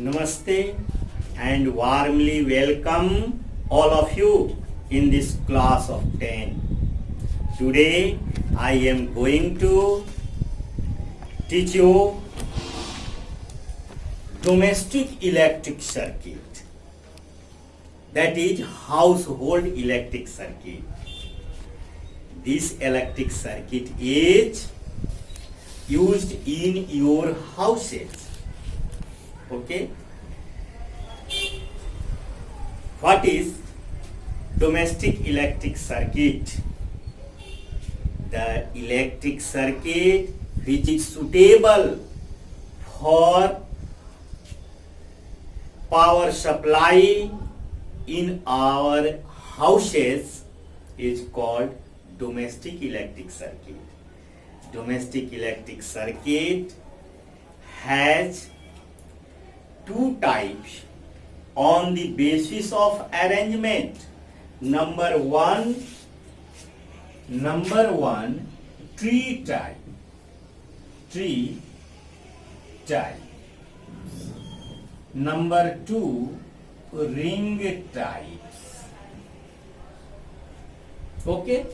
Namaste and warmly welcome all of you in this class of 10. Today I am going to teach you domestic electric circuit, that is household electric circuit. This electric circuit is used in your houses. Okay, what is domestic electric circuit? The electric circuit which is suitable for power supply in our houses is called domestic electric circuit. Domestic electric circuit has two types on the basis of arrangement. Number one, tree type. Number two, ring types. Okay,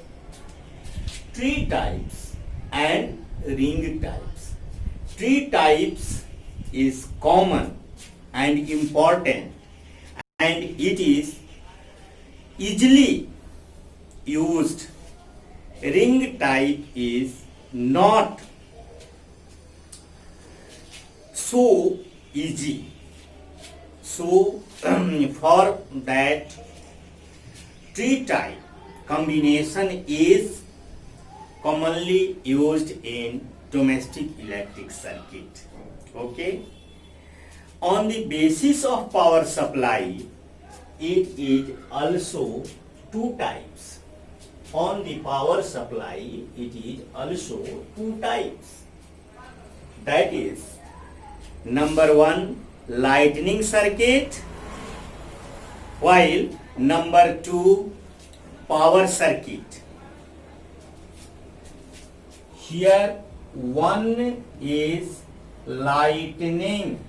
tree types and ring types. Tree types is common and important, and it is easily used. Ring type is not so easy. So for that, tree type combination is commonly used in domestic electric circuit. Okay, on the basis of power supply, it is also two types. On the power supply, it is also two types. That is, number one, lightning circuit, while number two, power circuit. Here one is lightning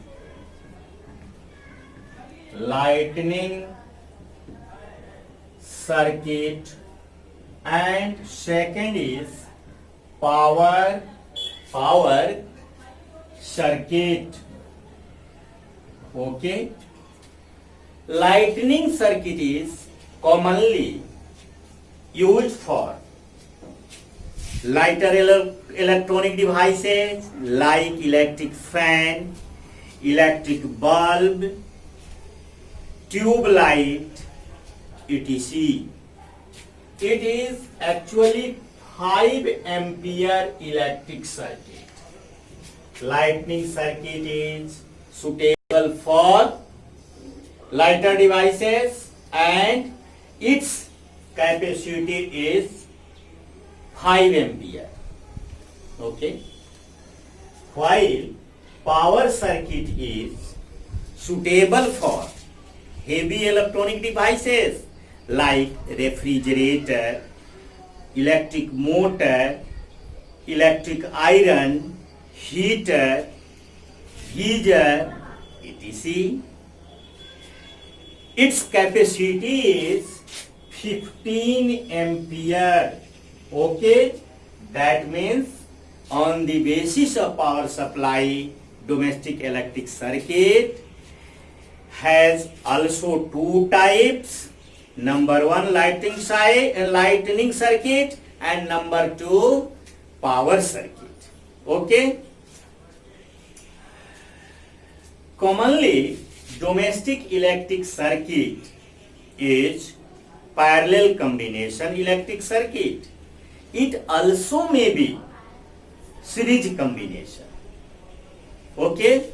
circuit and second is power circuit. Okay, lightning circuit is commonly used for lighter electronic devices like electric fan, electric bulb, tube light, etc. It is actually 5 ampere electric circuit. Lightning circuit is suitable for lighter devices and its capacity is 5 ampere. Okay, while power circuit is suitable for heavy electronic devices like refrigerator, electric motor, electric iron, heater, geyser, etc. Its capacity is 15 ampere. Okay, that means on the basis of power supply, domestic electric circuit has also two types. Number one, lightning circuit, and number two, power circuit. Okay, commonly domestic electric circuit is parallel combination electric circuit. It also may be series combination. Okay,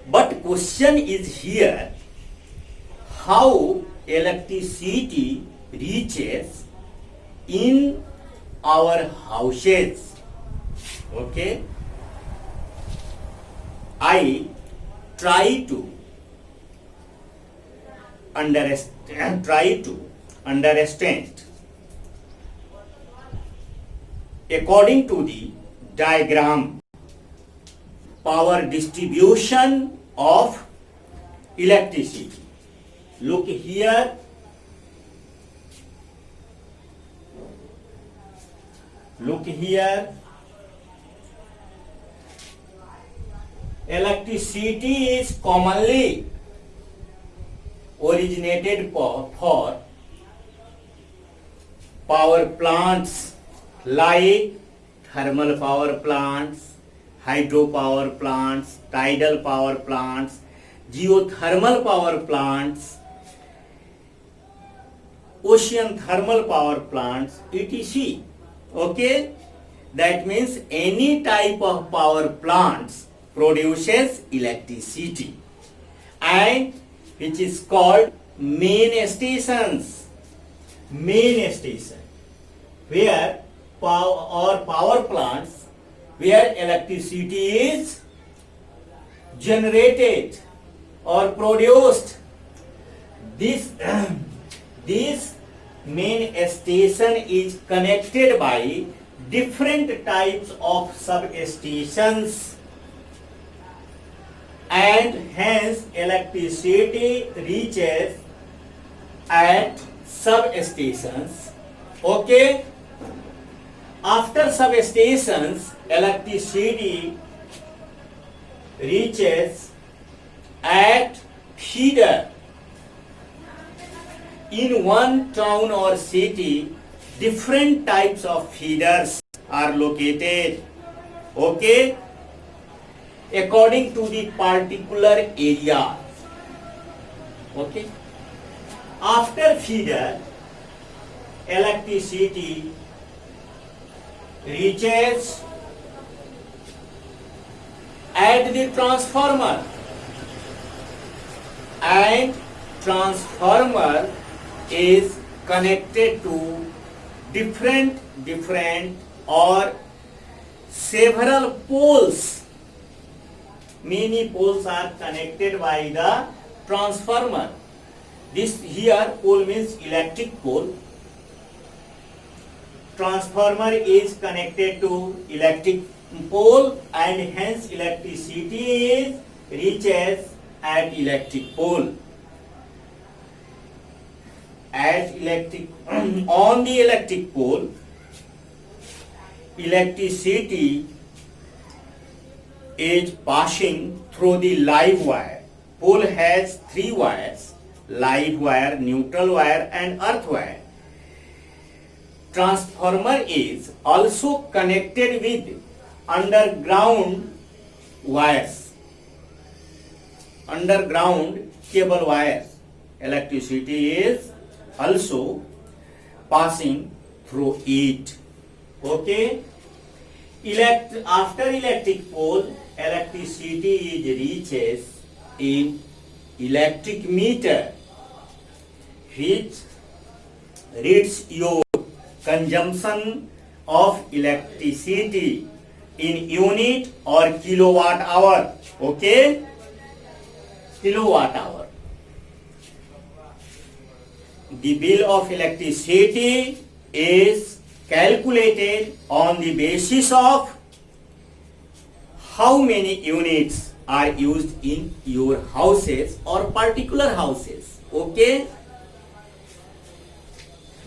but question is here, how electricity reaches in our houses. Okay, I try to understand according to the diagram. power distribution of electricity. Look here. Look here. Electricity is commonly originated for power plants like thermal power plants, hydropower plants, tidal power plants, geothermal power plants, ocean thermal power plants, etc. Okay, that means any type of power plants produces electricity, and which is called main stations. Main station, where power plants where electricity is generated or produced. This this main station is connected by different types of substations, and hence electricity reaches at substations. Okay, after substations electricity reaches at feeder. In one town or city, different types of feeders are located, okay, according to the particular area. Okay, after feeder, electricity reaches at the transformer, and transformer is connected to different or several poles. Many poles are connected by the transformer. This here pole means electric pole. Transformer is connected to electric pole, and hence electricity reaches at electric pole. At electric on the electric pole, electricity is passing through the live wire. Pole has 3 wires: live wire, neutral wire, and earth wire. Transformer is also connected with underground wires, underground cable wires. Electricity is also passing through it. Okay, after electric pole, electricity reaches in electric meter, which reads your consumption of electricity in unit or kilowatt hour. Okay, kilowatt hour. The bill of electricity is calculated on the basis of how many units are used in your houses or particular houses. Okay,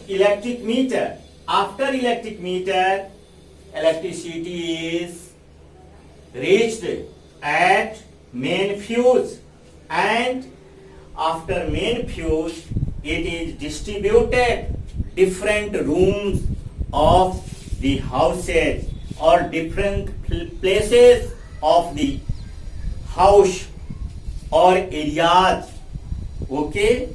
electric meter. After electric meter, electricity is reached at main fuse, and after main fuse it is distributed different rooms of the houses or different places of the house or areas. Okay,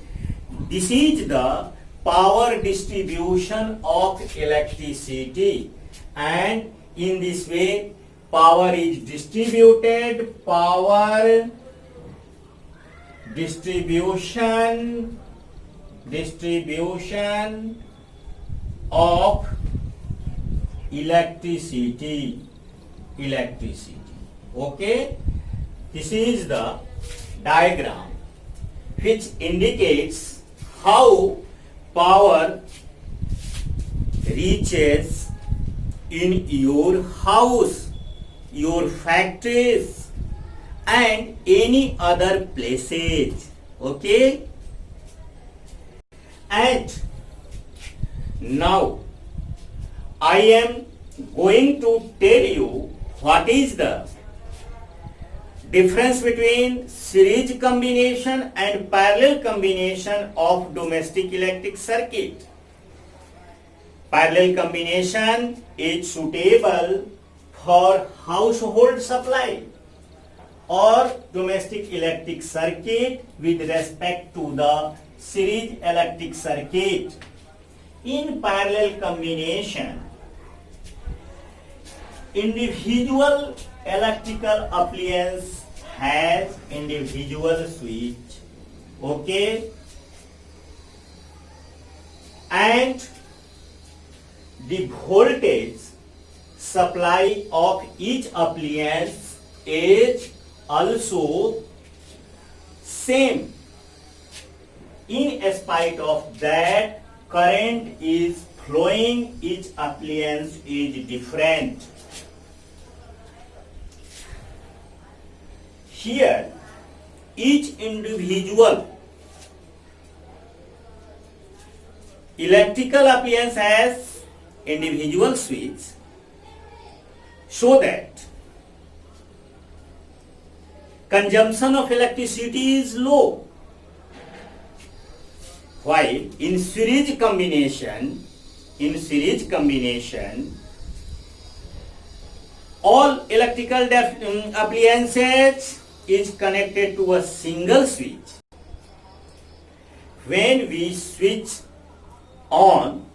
this is the power distribution of electricity, and in this way power is distributed. Power distribution of electricity. Okay, this is the diagram which indicates how power reaches in your house, your factories, and any other places. Okay? And now I am going to tell you what is the difference between series combination and parallel combination of domestic electric circuit. Parallel combination is suitable for household supply or domestic electric circuit with respect to the series electric circuit. In parallel combination, individual electrical appliance has individual switch, okay, and the voltage supply of each appliance is also same. In spite of that, current is flowing, each appliance is different. Here, each individual electrical appliance has individual switch, so that consumption of electricity is low. While in series combination, all electrical appliances is connected to a single switch. When we switch on,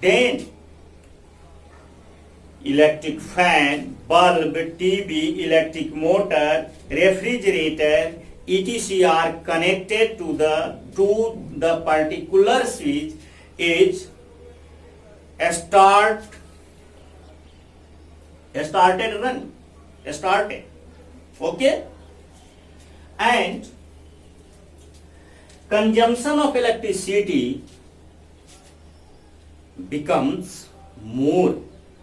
then electric fan, bulb, TV, electric motor, refrigerator, etc. are connected to the particular switch is started. Okay? And consumption of electricity becomes more.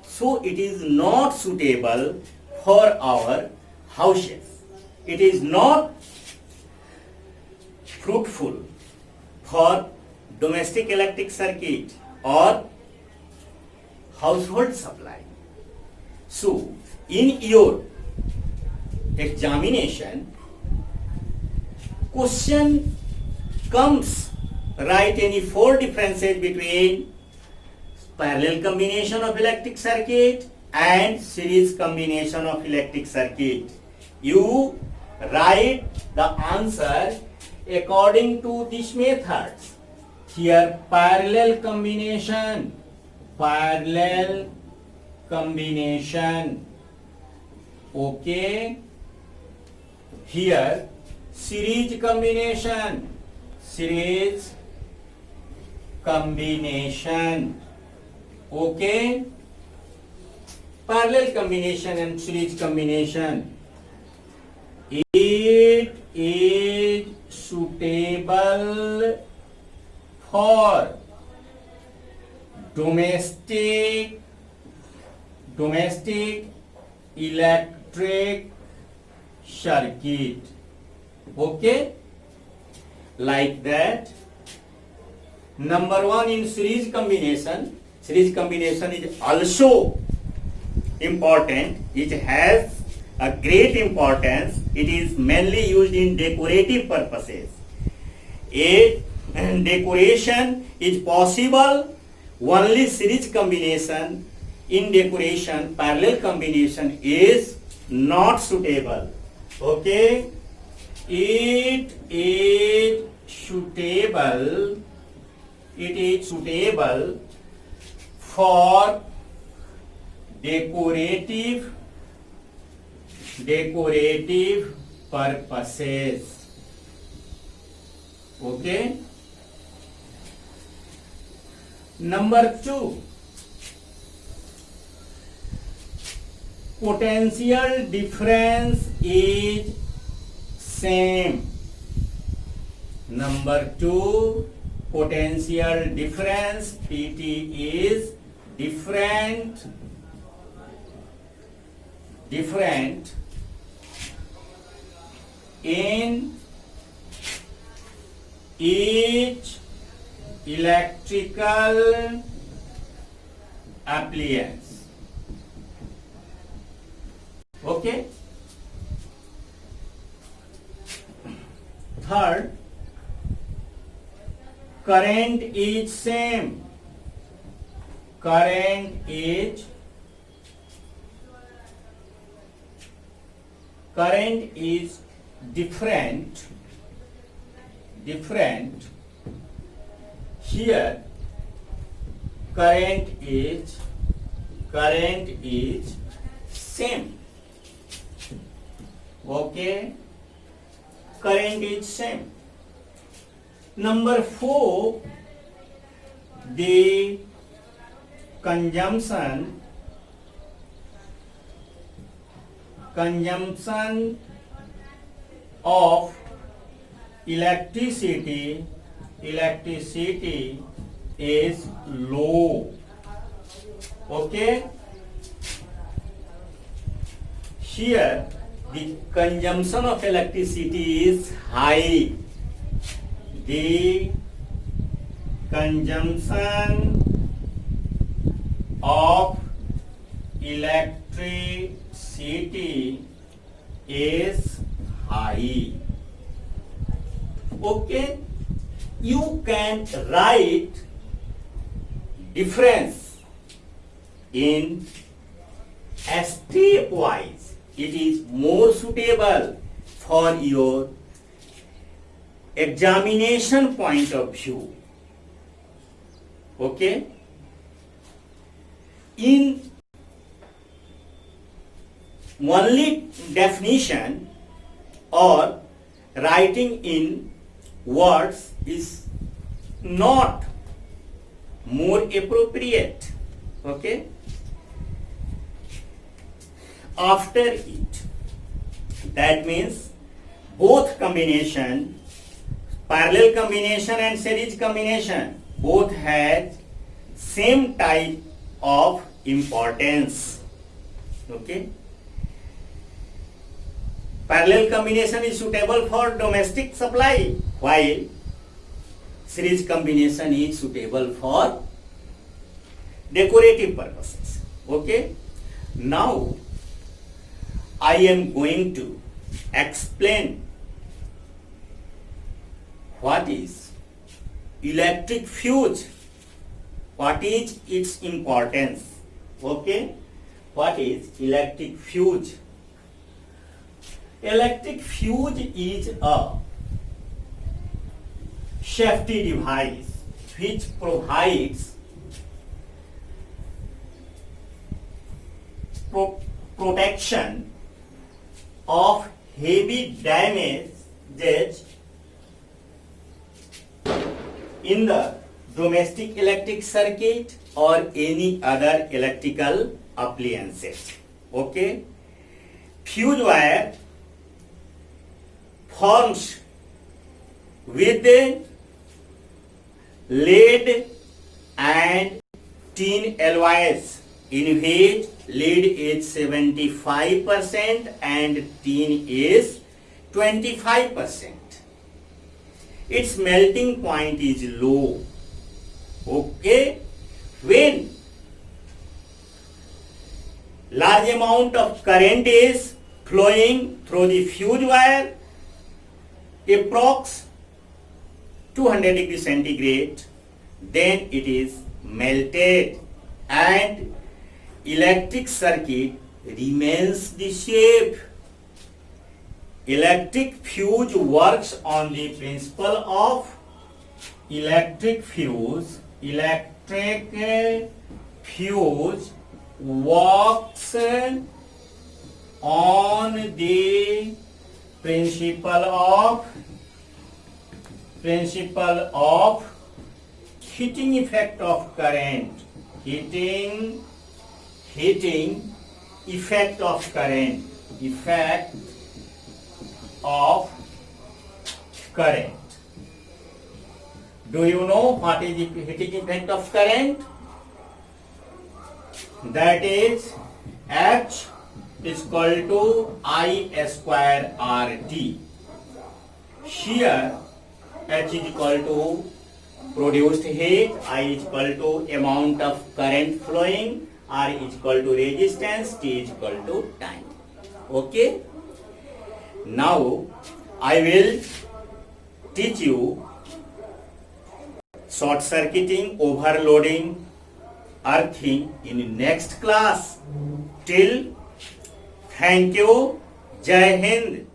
So it is not suitable for our houses. It is not fruitful for domestic electric circuit or household supply. So, in your examination, question comes, write any 4 differences between parallel combination of electric circuit and series combination of electric circuit. You write the answer according to these methods. Here parallel combination, okay. Here series combination, okay. Parallel combination and series combination. It is suitable for domestic electric circuit. Okay? Like that. Number 1, in series combination is also important. It has a great importance. It is mainly used in decorative purposes. Decoration is possible only series combination. In decoration, parallel combination is not suitable. Okay? It is suitable for decorative purposes. Okay? Number 2, potential difference is same. Number 2, potential difference PT is different in each electrical appliance. Okay. Third, current is same. Current is different. Here current is same. Okay, current is same. Number 4, the consumption of electricity is low. Okay, here the consumption of electricity is high. The consumption of electricity is high. Okay, you can write difference in stepwise. It is more suitable for your examination point of view. Okay, in only definition or writing in words is not more appropriate. Okay, after it, that means both combination, parallel combination and series combination, both has same type of importance. Okay, parallel combination is suitable for domestic supply, while series combination is suitable for decorative purposes. Okay, now I am going to explain what is electric fuse, what is its importance. Okay, what is electric fuse? Electric fuse is a safety device which provides protection of heavy damages in the domestic electric circuit or any other electrical appliances. Okay, fuse wire forms with lead and tin alloys, in which lead is 75% and tin is 25%. Its melting point is low. Okay, when large amount of current is flowing through the fuse wire, approx 200 degrees centigrade, then it is melted and electric circuit remains the shape. Electric fuse works on the principle of electric fuse. Electric fuse works on the principle of heating effect of current. Heating effect of current. Effect of current. Do you know what is the heating effect of current? That is H is equal to I square RT. Here H is equal to produced heat, I is equal to amount of current flowing, R is equal to resistance, T is equal to time. Okay. Now I will teach you short circuiting, overloading, earthing in next class. Till thank you. Jai Hind.